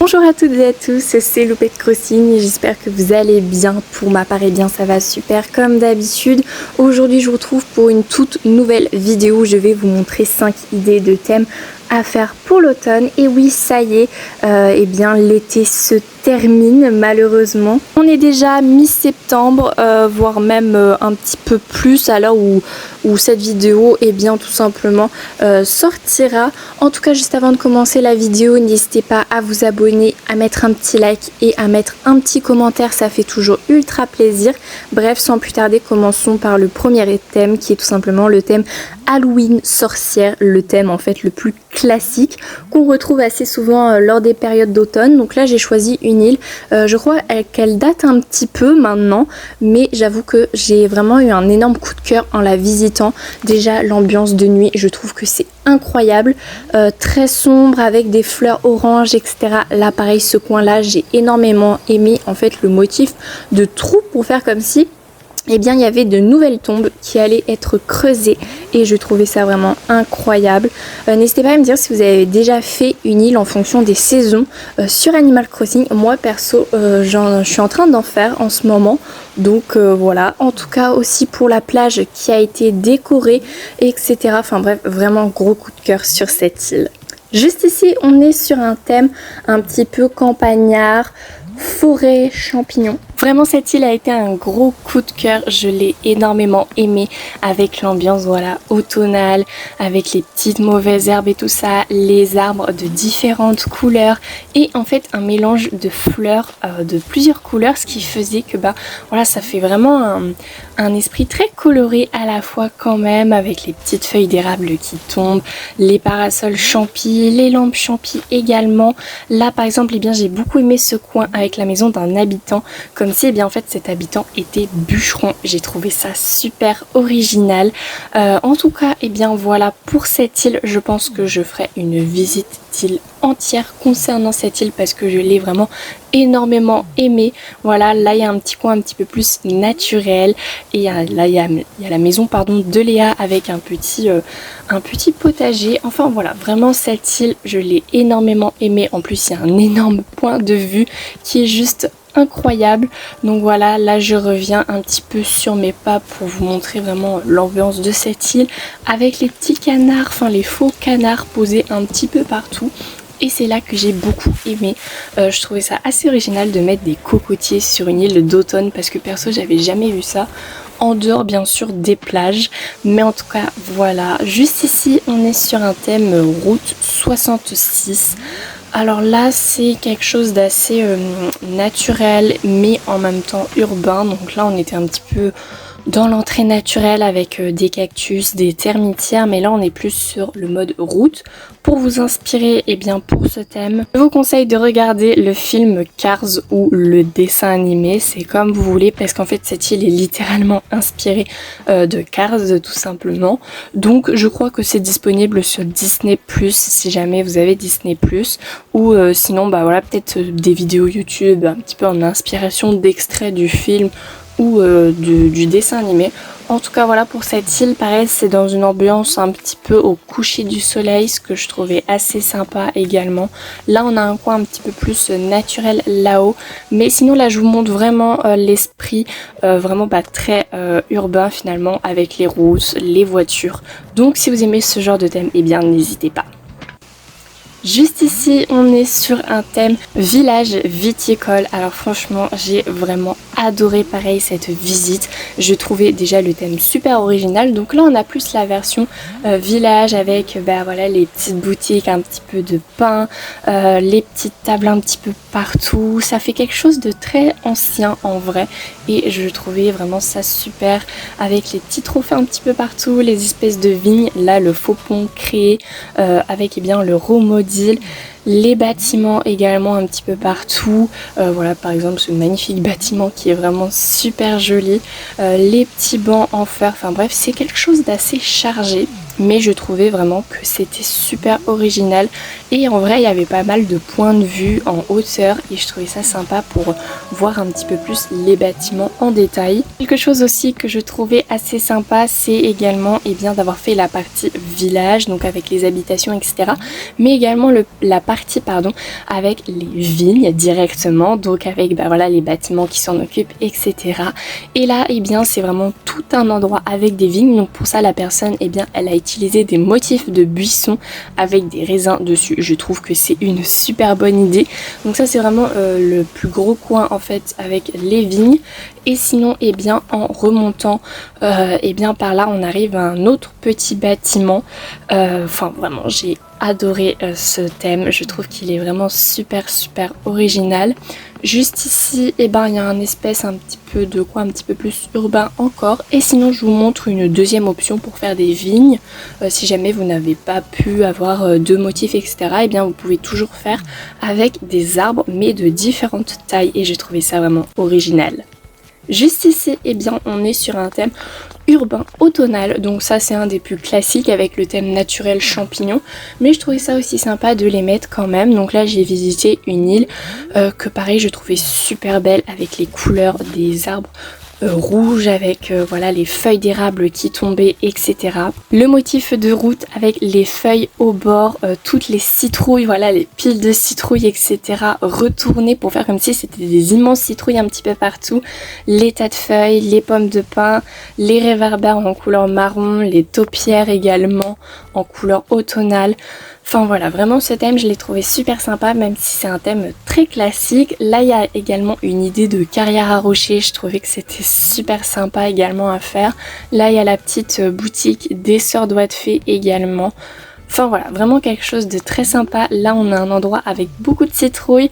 Bonjour à toutes et à tous, c'est Loupette Crossing et j'espère que vous allez bien. Pour ma part, eh bien ça va super comme d'habitude. Aujourd'hui je vous retrouve pour une toute nouvelle vidéo. Je vais vous montrer 5 idées de thèmes à faire pour l'automne. Et oui, ça y est, eh bien l'été se termine malheureusement. On est déjà mi-septembre, voire même un petit peu plus à l'heure où cette vidéo eh bien tout simplement sortira. En tout cas, juste avant de commencer la vidéo, n'hésitez pas à vous abonner, à mettre un petit like et à mettre un petit commentaire, ça fait toujours ultra plaisir. Bref, sans plus tarder, commençons par le premier thème qui est tout simplement le thème Halloween sorcière, le thème en fait le plus classique qu'on retrouve assez souvent lors des périodes d'automne. Donc là j'ai choisi une île, je crois qu'elle date un petit peu maintenant, mais j'avoue que j'ai vraiment eu un énorme coup de cœur en la visitant. Déjà l'ambiance de nuit, je trouve que c'est incroyable, très sombre avec des fleurs oranges etc. Là pareil, ce coin là j'ai énormément aimé en fait le motif de trou pour faire comme si eh bien il y avait de nouvelles tombes qui allaient être creusées et je trouvais ça vraiment incroyable. N'hésitez pas à me dire si vous avez déjà fait une île en fonction des saisons sur Animal Crossing. Moi perso je suis en train d'en faire en ce moment, donc voilà. En tout cas aussi pour la plage qui a été décorée etc. Enfin bref, vraiment gros coup de cœur sur cette île. Juste ici on est sur un thème un petit peu campagnard, forêt, champignons. Vraiment cette île a été un gros coup de cœur, je l'ai énormément aimé avec l'ambiance voilà automnale, avec les petites mauvaises herbes et tout ça, les arbres de différentes couleurs et en fait un mélange de fleurs de plusieurs couleurs, ce qui faisait que bah voilà ça fait vraiment un esprit très coloré à la fois quand même, avec les petites feuilles d'érable qui tombent, les parasols champis, les lampes champis également. Là par exemple eh bien j'ai beaucoup aimé ce coin avec la maison d'un habitant, comme si eh bien en fait cet habitant était bûcheron. J'ai trouvé ça super original. En tout cas eh bien voilà pour cette île, je pense que je ferai une visite d'île entière concernant cette île parce que je l'ai vraiment énormément aimé. Voilà, là il y a un petit coin un petit peu plus naturel et là il y a la maison pardon de Léa avec un petit potager. Enfin voilà, vraiment cette île je l'ai énormément aimé. En plus il y a un énorme point de vue qui est juste incroyable. Donc voilà, là je reviens un petit peu sur mes pas pour vous montrer vraiment l'ambiance de cette île avec les petits canards, enfin les faux canards posés un petit peu partout. Et c'est là que j'ai beaucoup aimé. Je trouvais ça assez original de mettre des cocotiers sur une île d'automne parce que perso j'avais jamais vu ça. En dehors bien sûr des plages, mais en tout cas voilà. Juste ici on est sur un thème route 66. Alors là c'est quelque chose d'assez naturel mais en même temps urbain. Donc là on était un petit peu dans l'entrée naturelle avec des cactus, des termitières, mais là on est plus sur le mode route. Pour vous inspirer eh bien pour ce thème, je vous conseille de regarder le film Cars ou le dessin animé, c'est comme vous voulez parce qu'en fait cette île est littéralement inspirée de Cars tout simplement. Donc je crois que c'est disponible sur Disney+, si jamais vous avez Disney+, ou sinon bah voilà peut-être des vidéos YouTube un petit peu en inspiration d'extraits du film ou du dessin animé. En tout cas voilà pour cette île, pareil c'est dans une ambiance un petit peu au coucher du soleil, ce que je trouvais assez sympa également. Là on a un coin un petit peu plus naturel là-haut, mais sinon là je vous montre vraiment l'esprit vraiment très urbain finalement avec les routes, les voitures. Donc si vous aimez ce genre de thème, eh bien n'hésitez pas. Juste ici on est sur un thème village viticole. Alors franchement j'ai vraiment adoré pareil cette visite. Je trouvais déjà le thème super original. Donc là on a plus la version village avec voilà les petites boutiques, un petit peu de pain, les petites tables un petit peu partout. Ça fait quelque chose de très ancien en vrai et je trouvais vraiment ça super avec les petits trophées un petit peu partout, les espèces de vignes, là le faux pont créé avec bien le Romodil, les bâtiments également un petit peu partout, voilà par exemple ce magnifique bâtiment qui est vraiment super joli, les petits bancs en fer, enfin bref c'est quelque chose d'assez chargé. mais je trouvais vraiment que c'était super original et en vrai il y avait pas mal de points de vue en hauteur et je trouvais ça sympa pour voir un petit peu plus les bâtiments en détail. Quelque chose aussi que je trouvais assez sympa, c'est également d'avoir fait la partie village, donc avec les habitations etc, mais également la partie avec les vignes directement, donc avec voilà, les bâtiments qui s'en occupent etc. Et là c'est vraiment tout un endroit avec des vignes, donc pour ça la personne elle a utilisé des motifs de buissons avec des raisins dessus. Je trouve que c'est une super bonne idée. Donc ça c'est vraiment le plus gros coin en fait avec les vignes. Et sinon en remontant par là on arrive à un autre petit bâtiment. Enfin vraiment j'ai adoré ce thème, je trouve qu'il est vraiment super original. Juste ici il y a un espèce un petit peu de quoi un petit peu plus urbain encore, et sinon je vous montre une deuxième option pour faire des vignes. Si jamais vous n'avez pas pu avoir deux motifs etc, vous pouvez toujours faire avec des arbres mais de différentes tailles et j'ai trouvé ça vraiment original. Juste ici on est sur un thème urbain automnal, donc ça c'est un des plus classiques avec le thème naturel champignon, mais je trouvais ça aussi sympa de les mettre quand même. Donc là j'ai visité une île que pareil je trouvais super belle avec les couleurs des arbres rouge avec voilà les feuilles d'érable qui tombaient etc. Le motif de route avec les feuilles au bord, toutes les citrouilles, voilà les piles de citrouilles etc. retournées pour faire comme si c'était des immenses citrouilles un petit peu partout. Les tas de feuilles, les pommes de pin, les réverbères en couleur marron, les taupières également en couleur automnale. Enfin voilà, vraiment ce thème je l'ai trouvé super sympa même si c'est un thème très classique. Là il y a également une idée de carrière à rocher, je trouvais que c'était super sympa également à faire. Là il y a la petite boutique des sœurs doigts de fée également. Enfin voilà, vraiment quelque chose de très sympa. Là on a un endroit avec beaucoup de citrouilles,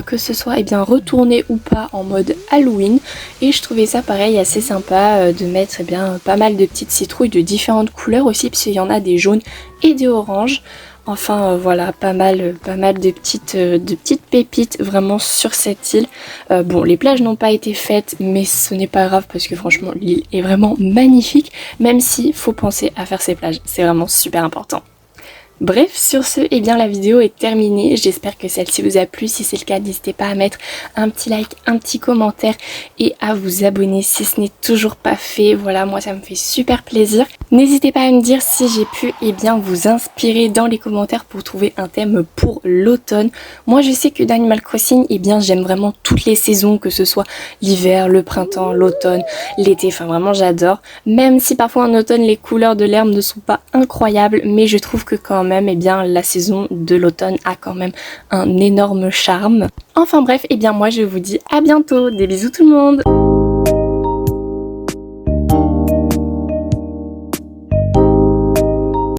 que ce soit retourné ou pas en mode Halloween. Et je trouvais ça pareil assez sympa de mettre pas mal de petites citrouilles de différentes couleurs aussi, puisqu'il y en a des jaunes et des oranges. Enfin voilà, pas mal de petites pépites vraiment sur cette île. Bon, les plages n'ont pas été faites, mais ce n'est pas grave parce que franchement l'île est vraiment magnifique, même s'il faut penser à faire ces plages, c'est vraiment super important. Bref, sur ce, la vidéo est terminée. J'espère que celle-ci vous a plu. Si c'est le cas, n'hésitez pas à mettre un petit like, un petit commentaire et à vous abonner si ce n'est toujours pas fait. Voilà, moi ça me fait super plaisir. N'hésitez pas à me dire si j'ai pu vous inspirer dans les commentaires pour trouver un thème pour l'automne. Moi je sais que d'Animal Crossing, j'aime vraiment toutes les saisons, que ce soit l'hiver, le printemps, l'automne, l'été. Enfin vraiment j'adore. Même si parfois en automne les couleurs de l'herbe ne sont pas incroyables, mais je trouve que quand même la saison de l'automne a quand même un énorme charme. Enfin bref, moi je vous dis à bientôt, des bisous tout le monde.